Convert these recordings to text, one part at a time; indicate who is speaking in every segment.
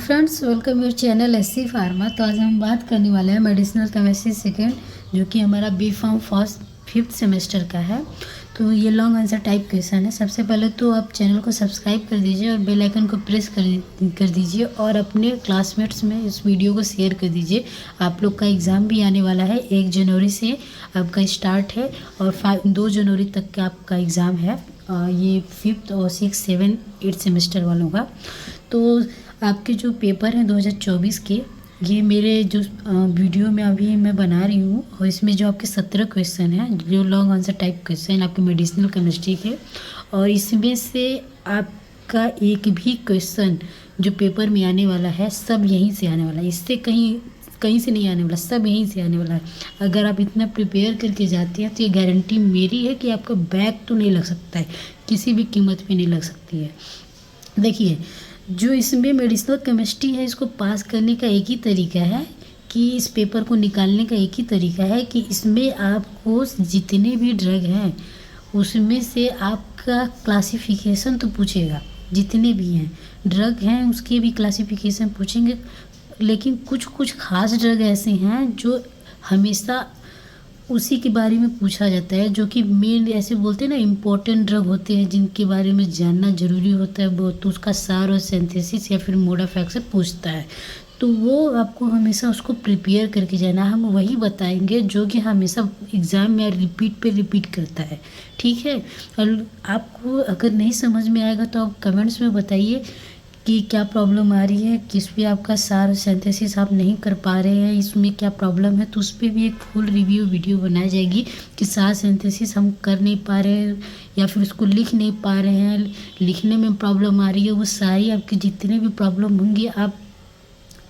Speaker 1: Friends, welcome your channel SC pharma. तो आज हम बात करने वाले हैं मेडिसिनल केमिस्ट्री सेकेंड, जो कि हमारा B farm first 5th semester का है। तो ये लॉन्ग आंसर टाइप क्वेश्चन है। सबसे पहले तो आप चैनल को सब्सक्राइब कर दीजिए और बेल आइकन को प्रेस कर दीजिए और अपने क्लासमेट्स में इस वीडियो को शेयर कर दीजिए। आप लोग का एग्ज़ाम भी आने वाला है। 1 जनवरी से आपका स्टार्ट है और 2 जनवरी तक का आपका एग्ज़ाम है। ये 5th और 6th 7th 8th सेमेस्टर वालों का। तो आपके जो पेपर हैं 2024 के, ये मेरे जो वीडियो में अभी मैं बना रही हूँ, और इसमें जो आपके 17 क्वेश्चन हैं जो लॉन्ग आंसर टाइप क्वेश्चन आपके मेडिसिनल केमिस्ट्री के, और इसमें से आपका एक भी क्वेश्चन जो पेपर में आने वाला है सब यहीं से आने वाला है। इससे कहीं से नहीं आने वाला, सब यहीं से आने वाला है। अगर आप इतना प्रिपेयर करके जाते हैं तो ये गारंटी मेरी है कि आपका बैक तो नहीं लग सकता है, किसी भी कीमत पे नहीं लग सकती है। देखिए, जो इसमें मेडिसिनल केमिस्ट्री है, इसको पास करने का एक ही तरीका है कि इस पेपर को निकालने का एक ही तरीका है कि इसमें आपको जितने भी ड्रग हैं उसमें से आपका क्लासिफिकेशन तो पूछेगा। जितने भी हैं ड्रग हैं उसके भी क्लासिफिकेशन पूछेंगे, लेकिन कुछ कुछ खास ड्रग ऐसे हैं जो हमेशा उसी के बारे में पूछा जाता है, जो कि मेन ऐसे बोलते हैं ना, इम्पोर्टेंट ड्रग होते हैं जिनके बारे में जानना ज़रूरी होता है। वो तो उसका सार और सिंथेसिस या फिर मोड ऑफ एक्शन पूछता है। तो वो आपको हमेशा उसको प्रिपेयर करके जाना। हम वही बताएंगे जो कि हमेशा एग्ज़ाम में रिपीट करता है, ठीक है। और आपको अगर नहीं समझ में आएगा तो आप कमेंट्स में बताइए कि क्या प्रॉब्लम आ रही है, किस पे आपका सार सिंथेसिस आप नहीं कर पा रहे हैं, इसमें क्या प्रॉब्लम है। तो उस पर भी एक फुल रिव्यू वीडियो बनाई जाएगी कि सार सिंथेसिस हम कर नहीं पा रहे हैं या फिर उसको लिख नहीं पा रहे हैं, लिखने में प्रॉब्लम आ रही है। वो सारी आपकी जितने भी प्रॉब्लम होंगी आप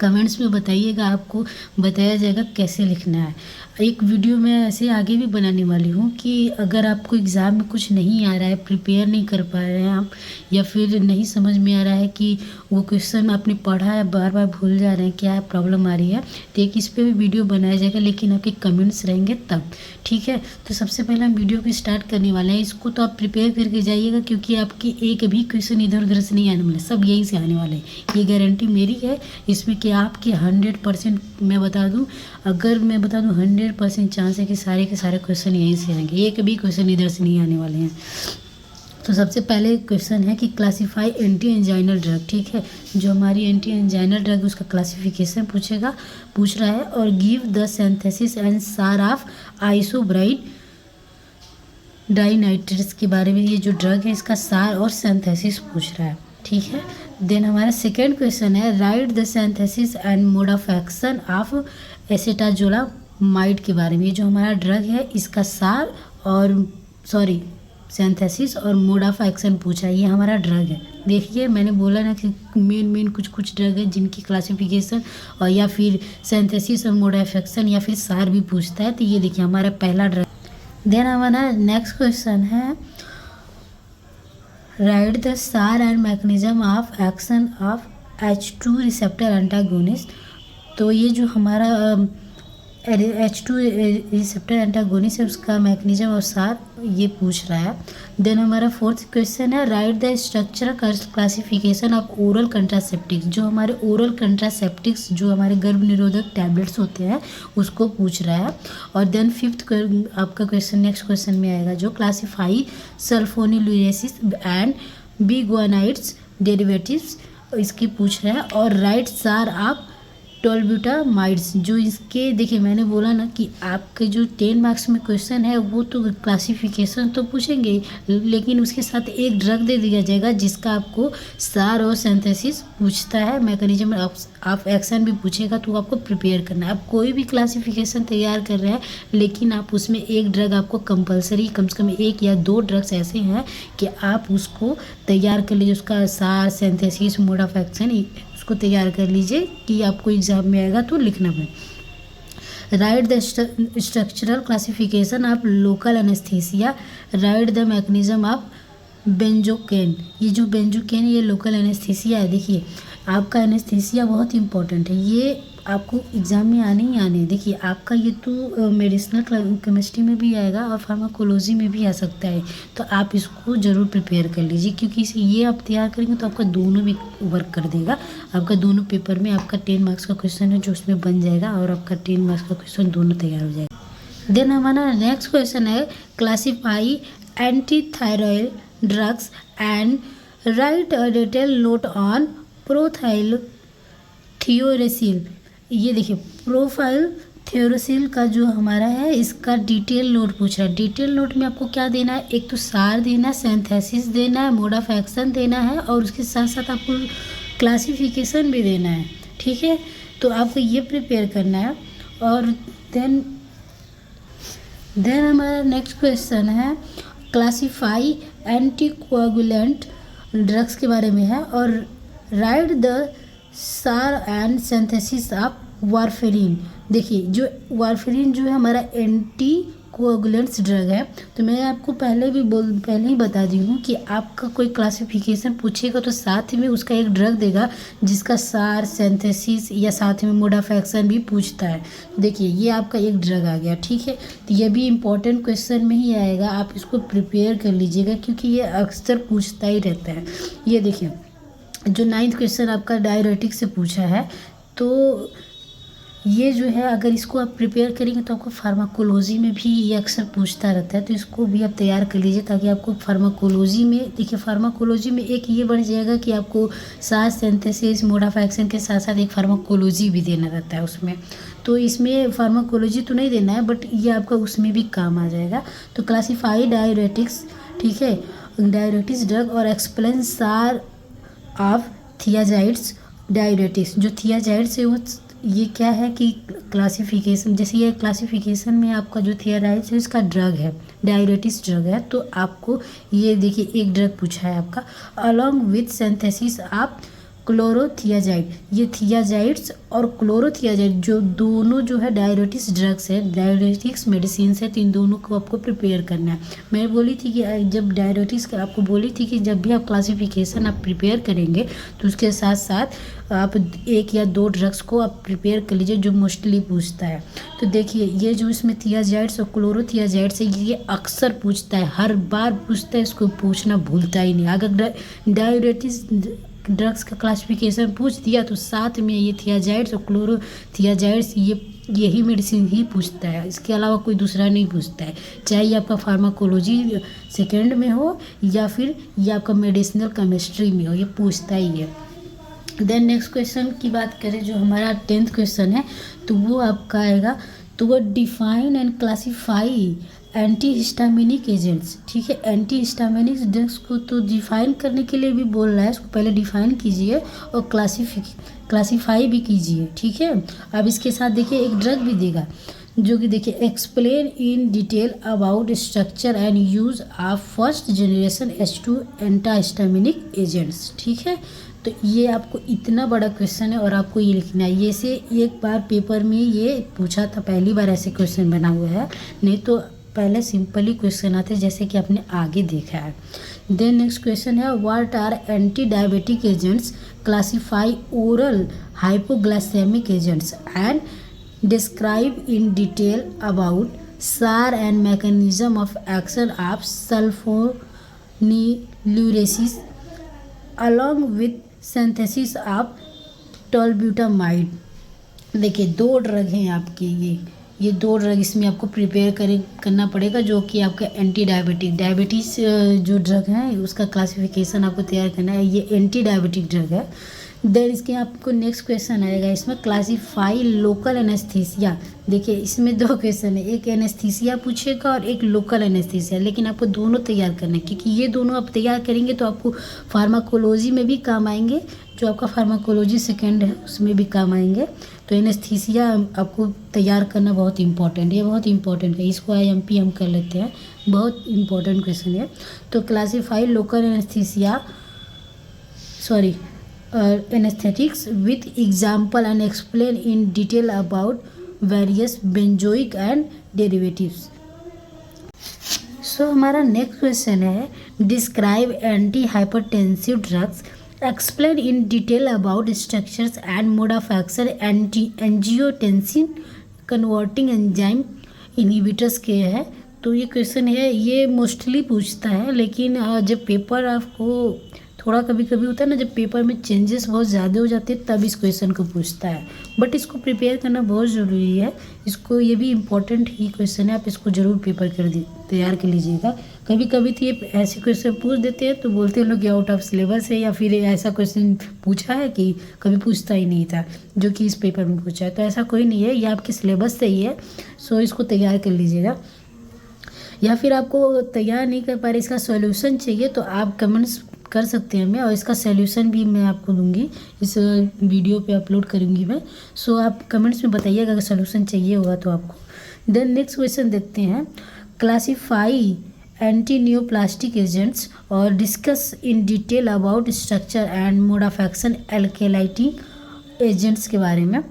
Speaker 1: कमेंट्स में बताइएगा, आपको बताया जाएगा कैसे लिखना है। एक वीडियो मैं ऐसे आगे भी बनाने वाली हूँ कि अगर आपको एग्ज़ाम में कुछ नहीं आ रहा है, प्रिपेयर नहीं कर पा रहे हैं आप, या फिर नहीं समझ में आ रहा है कि वो क्वेश्चन आपने पढ़ा है बार बार भूल जा रहे हैं, क्या प्रॉब्लम आ रही है, तो एक इस पर भी वीडियो बनाया जाएगा, लेकिन आपके कमेंट्स रहेंगे तब, ठीक है। तो सबसे पहले हम वीडियो को स्टार्ट करने वाले हैं। इसको तो आप प्रिपेयर करके जाइएगा, क्योंकि आपकी एक भी क्वेश्चन इधर उधर से नहीं आने वाले, सब यहीं से आने वाले हैं। ये गारंटी मेरी है इसमें कि आपके 100% मैं बता दूं, अगर मैं बता दूं 100% चांस है कि सारे के सारे क्वेश्चन यहीं से आएंगे, एक भी क्वेश्चन इधर से नहीं आने वाले हैं। तो सबसे पहले क्वेश्चन है कि क्लासीफाई एंटी एंजाइनल ड्रग, ठीक है। जो हमारी एंटी एंजाइनल ड्रग उसका क्लासिफिकेशन पूछ रहा है, और give the synthesis and SAR of isosorbide dinitrates के बारे में। ये जो ड्रग है इसका सार और सिंथेसिस पूछ रहा है, ठीक है। देन हमारा सेकेंड क्वेश्चन है write the synthesis and mode of action of acetazolamide के बारे में। ये जो हमारा ड्रग है इसका सार और सिंथेसिस और मोड ऑफ एक्शन पूछा है। ये हमारा ड्रग है। देखिए, मैंने बोला ना कि मेन कुछ ड्रग है जिनकी क्लासिफिकेशन और या फिर सिंथेसिस और मोड ऑफ एक्शन या फिर सार भी पूछता है। तो ये देखिए हमारा पहला ड्रग। देन हमारा नेक्स्ट क्वेश्चन है राइट द सार and mechanism of action of H2 receptor antagonist. तो ये जो हमारा H2 रिसेप्टर एंटागोनिस्ट है उसका मैकेनिज्म और सार ये पूछ रहा है। देन हमारा फोर्थ क्वेश्चन है write the structural classification of oral contraceptives. जो हमारे ओरल कंट्रासेप्टिक्स जो हमारे गर्भ निरोधक टैबलेट्स होते हैं उसको पूछ रहा है। और देन फिफ्थ आपका क्वेश्चन नेक्स्ट क्वेश्चन में आएगा जो क्लासीफाई सल्फोनिलुरेसिस एंड बिगुआनाइड्स डेरिवेटिव्स, इसकी पूछ रहा है। और राइट सार ऑफ टोल्ब्यूटामाइड्स। जो इसके देखिए, मैंने बोला ना कि आपके जो 10 मार्क्स में क्वेश्चन है वो तो क्लासिफिकेशन तो पूछेंगे, लेकिन उसके साथ एक ड्रग दे दिया जाएगा जिसका आपको सार और सिंथेसिस पूछता है, मैकेनिज्म ऑफ एक्शन भी पूछेगा। तो आपको प्रिपेयर करना है। आप कोई भी क्लासिफिकेशन तैयार कर रहे हैं, लेकिन आप उसमें एक ड्रग आपको कंपलसरी, कम से कम 1 या 2 ड्रग्स ऐसे हैं कि आप उसको तैयार कर लीजिए, उसका सार सिंथेसिस मोड ऑफ एक्शन उसको तैयार कर लीजिए कि आपको एग्जाम में आएगा तो लिखना पड़े। Right the structural classification of local anaesthesia, right the mechanism of benzocaine. ये जो बेंजोकेन ये लोकल एनेस्थीसिया है। देखिए, आपका एनेस्थीसिया बहुत इंपॉर्टेंट है। ये आपको एग्ज़ाम में आने ही आने। देखिए आपका ये तो मेडिसिनल केमिस्ट्री में भी आएगा और फार्माकोलॉजी में भी आ सकता है, तो आप इसको ज़रूर प्रिपेयर कर लीजिए, क्योंकि इसे ये आप तैयार करेंगे तो आपका दोनों भी वर्क कर देगा। आपका दोनों पेपर में आपका 10 मार्क्स का क्वेश्चन है जो उसमें बन जाएगा, और आपका 10 मार्क्स का क्वेश्चन दोनों तैयार हो जाएगा। देन हमारा नेक्स्ट क्वेश्चन है classify anti thyroid drugs and write a detail note on propylthiouracil. ये देखिए प्रोफाइल थियोरेसिल का जो हमारा है इसका डिटेल नोट पूछ रहा है। डिटेल नोट में आपको क्या देना है, एक तो सार देना है, सिंथेसिस देना है, मोड ऑफ एक्शन देना है, और उसके साथ साथ आपको क्लासिफिकेशन भी देना है। ठीक है, तो आपको ये प्रिपेयर करना है। और देन हमारा नेक्स्ट क्वेश्चन है क्लासीफाई एंटीकोगुलेंट ड्रग्स के बारे में है, और राइट द सार एंड सिंथेसिस ऑफ वारफेरिन। देखिए जो वारफेरिन जो है हमारा एंटी कोगुलेंट्स ड्रग है, तो मैं आपको पहले ही बता दी हूँ कि आपका कोई क्लासिफिकेशन पूछेगा तो साथ में उसका एक ड्रग देगा जिसका सार सिंथेसिस या साथ में मोड ऑफ एक्शन भी पूछता है। देखिए ये आपका एक ड्रग आ गया। ठीक है, तो ये भी इम्पोर्टेंट क्वेश्चन में ही आएगा, आप इसको प्रिपेयर कर लीजिएगा क्योंकि ये अक्सर पूछता ही रहता है। ये देखिए जो 9th क्वेश्चन आपका डायरेटिक से पूछा है, तो ये जो है अगर इसको आप प्रिपेयर करेंगे तो आपको फार्माकोलॉजी में भी ये अक्सर पूछता रहता है, तो इसको भी आप तैयार कर लीजिए ताकि आपको फार्माकोलॉजी में, देखिए फार्माकोलॉजी में एक ये बढ़ जाएगा कि आपको सार सिंथेसिस मोड ऑफ एक्शन के साथ साथ एक फार्माकोलॉजी भी देना रहता है उसमें, तो इसमें फार्माकोलॉजी तो नहीं देना है बट ये आपका उसमें भी काम आ जाएगा। तो क्लासीफाई डायरेटिक्स, ठीक है, डायरेटिक्स ड्रग और एक्सप्लेन सार ऑफ थियाजाइड्स डायरेटिक्स। जो थियाजाइड्स है वो ये क्या है कि क्लासिफिकेशन, जैसे ये क्लासिफिकेशन में आपका जो थियाजाइड्स है इसका ड्रग है, डायरेटिक्स ड्रग है, तो आपको ये देखिए एक ड्रग पूछा है आपका अलॉन्ग विथ सिंथेसिस ऑफ क्लोरोथियाजाइड। ये थियाजाइड्स और क्लोरोथियाजाइड जो दोनों जो है डायरेटिक्स ड्रग्स है, डायरेटिक्स मेडिसिन है, तो इन दोनों को आपको प्रिपेयर करना है। मैं बोली थी कि जब डायरेटिक्स का आपको बोली थी कि जब भी आप क्लासिफिकेशन आप प्रिपेयर करेंगे तो उसके साथ साथ आप 1 या 2 ड्रग्स को आप प्रिपेयर कर लीजिए जो मोस्टली पूछता है। तो देखिए ये जो इसमें थियाजाइड्स और क्लोरोथियाजाइड्स है ये अक्सर पूछता है, हर बार पूछता है, इसको पूछना भूलता ही नहीं। अगर डायरेटिक्स ड्रग्स का क्लासिफिकेशन पूछ दिया तो साथ में ये थियाजाइड्स और क्लोरोथियाजाइड्स यही मेडिसिन ही पूछता है, इसके अलावा कोई दूसरा नहीं पूछता है, चाहे ये आपका फार्माकोलॉजी सेकेंड में हो या फिर ये आपका मेडिसिनल केमिस्ट्री में हो, ये पूछता ही है। देन नेक्स्ट क्वेश्चन की बात करें जो हमारा 10th क्वेश्चन है, तो वो आपका आएगा, तो वो define and classify anti histaminic agents. ठीक है, एंटी हिस्टामिनिक ड्रग्स को तो डिफाइन करने के लिए भी बोल रहा है, इसको पहले डिफाइन कीजिए और क्लासीफाई भी कीजिए। ठीक है, अब इसके साथ देखिए एक ड्रग भी देगा जो कि देखिए explain in detail about structure and use of first generation H2 anti histaminic agents. ठीक है, तो ये आपको इतना बड़ा क्वेश्चन है और आपको ये लिखना है। ये से एक बार पेपर में ये पूछा था, पहली बार ऐसे क्वेश्चन बना हुआ है, नहीं तो पहले सिंपली क्वेश्चन आते जैसे कि आपने आगे देखा है। देन नेक्स्ट क्वेश्चन है what are anti diabetic agents, classify oral hypoglycaemic agents and describe in detail about SAR and mechanism of action of sulphonylureas along with synthesis of tolbutamide. देखिए 2 drug हैं आपके, ये 2 ड्रग इसमें आपको prepare करना पड़ेगा जो कि आपका एंटी डायबिटीज़ जो ड्रग है उसका क्लासिफिकेशन आपको तैयार करना है, ये एंटी डायबिटिक ड्रग है। देन इसके आपको नेक्स्ट क्वेश्चन आएगा इसमें क्लासीफाई लोकल एनेस्थीसिया। देखिए इसमें 2 क्वेश्चन है, एक एनेस्थीसिया पूछेगा और एक लोकल एनेस्थीसिया, लेकिन आपको दोनों तैयार करना है क्योंकि ये दोनों आप तैयार करेंगे तो आपको फार्माकोलॉजी में भी काम आएंगे, जो आपका फार्माकोलॉजी सेकेंड है उसमें भी काम आएंगे। तो एनेस्थीसिया आपको तैयार करना बहुत इंपॉर्टेंट है, ये बहुत इंपॉर्टेंट है, इसको IMP हम कर लेते हैं, बहुत इंपॉर्टेंट क्वेश्चन है। तो classify local anaesthesia anesthetics with example and explain in detail about various benzoic and derivatives. So हमारा नेक्स्ट क्वेश्चन है describe anti hypertensive drugs explain in detail about structures and mode of action angiotensin converting enzyme inhibitors के है। तो ये question है, ये mostly पूछता है, लेकिन जब पेपर आपको थोड़ा कभी कभी होता है ना, जब पेपर में चेंजेस बहुत ज़्यादा हो जाते हैं तब इस क्वेश्चन को पूछता है। बट इसको प्रिपेयर करना बहुत ज़रूरी है, इसको ये भी इम्पोर्टेंट ही क्वेश्चन है, आप इसको ज़रूर पेपर तैयार कर लीजिएगा। कभी कभी तो ये ऐसे क्वेश्चन पूछ देते हैं तो बोलते हैं लोग कि आउट ऑफ सिलेबस है, या फिर ऐसा क्वेश्चन पूछा है कि कभी पूछता ही नहीं था जो कि इस पेपर में पूछा है। तो ऐसा कोई नहीं है, ये आपके सिलेबस से ही है, सो इसको तैयार कर लीजिएगा। या फिर आपको तैयार नहीं कर पा रहे, इसका सॉल्यूशन चाहिए तो आप कमेंट्स कर सकते हैं हमें, और इसका सॉल्यूशन भी मैं आपको दूंगी, इस वीडियो पे अपलोड करूंगी मैं। सो आप कमेंट्स में बताइएगा अगर सॉल्यूशन चाहिए होगा तो आपको। देन नेक्स्ट क्वेश्चन देखते हैं, क्लासीफाई एंटी न्यूप्लास्टिक एजेंट्स और discuss in detail about structure and mode of action alkylating agents के बारे में।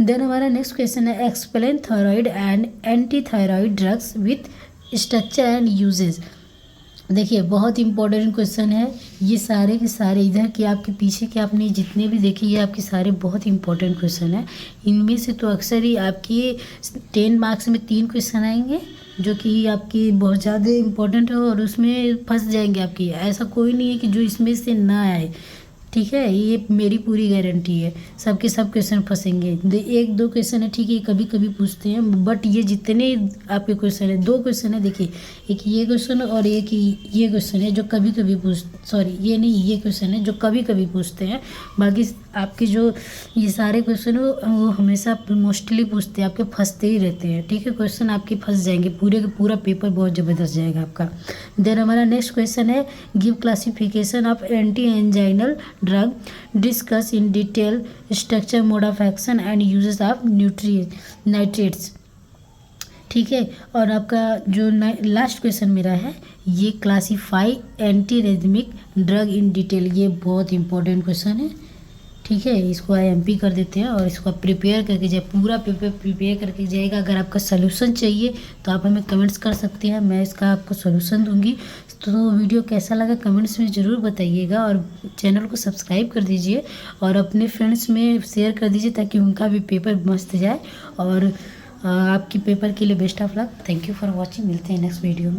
Speaker 1: देन हमारा नेक्स्ट क्वेश्चन है, explain thyroid and anti thyroid drugs with structure and uses. देखिए बहुत इंपॉर्टेंट क्वेश्चन है ये, सारे के सारे इधर के आपके पीछे के आपने जितने भी देखे ये आपके सारे बहुत इंपॉर्टेंट क्वेश्चन है। इनमें से तो अक्सर ही आपके 10 मार्क्स में 3 क्वेश्चन आएंगे जो कि आपकी बहुत ज़्यादा इंपॉर्टेंट हो और उसमें फंस जाएंगे आपकी। ऐसा कोई नहीं है कि जो इसमें से ना आए, ठीक है, ये मेरी पूरी गारंटी है, सबके सब क्वेश्चन फंसेंगे। 1-2 क्वेश्चन है, ठीक है, कभी कभी पूछते हैं, बट ये जितने आपके क्वेश्चन है, 2 क्वेश्चन है, देखिए एक ये क्वेश्चन और एक ये क्वेश्चन है जो कभी कभी ये नहीं, ये क्वेश्चन है जो कभी कभी पूछते हैं। बाकी आपके जो ये सारे क्वेश्चन है वो हमेशा मोस्टली पूछते हैं, आपके फंसते ही रहते हैं, ठीक है, क्वेश्चन आपके फंस जाएंगे, पूरे का पूरा पेपर बहुत ज़बरदस्त जाएगा आपका। देन हमारा नेक्स्ट क्वेश्चन है, give classification of anti anginal drug, discuss in detail structure mode of action and uses of nitrates, ठीक है। और आपका जो लास्ट क्वेश्चन मेरा है, ये classify anti arrhythmic drug in detail, ये बहुत इंपॉर्टेंट क्वेश्चन है, ठीक है। इसको IMP कर देते हैं और इसको आप प्रिपेयर करके जाए, पूरा पेपर प्रिपेयर करके जाइएगा। अगर आपका सोल्यूशन चाहिए तो आप हमें कमेंट्स कर सकते हैं, मैं इसका आपको सोल्यूशन दूंगी। तो वीडियो कैसा लगा कमेंट्स में ज़रूर बताइएगा, और चैनल को सब्सक्राइब कर दीजिए और अपने फ्रेंड्स में शेयर कर दीजिए ताकि उनका भी पेपर मस्त जाए। और आपकी पेपर के लिए best of luck. Thank you for watching, मिलते हैं नेक्स्ट वीडियो में।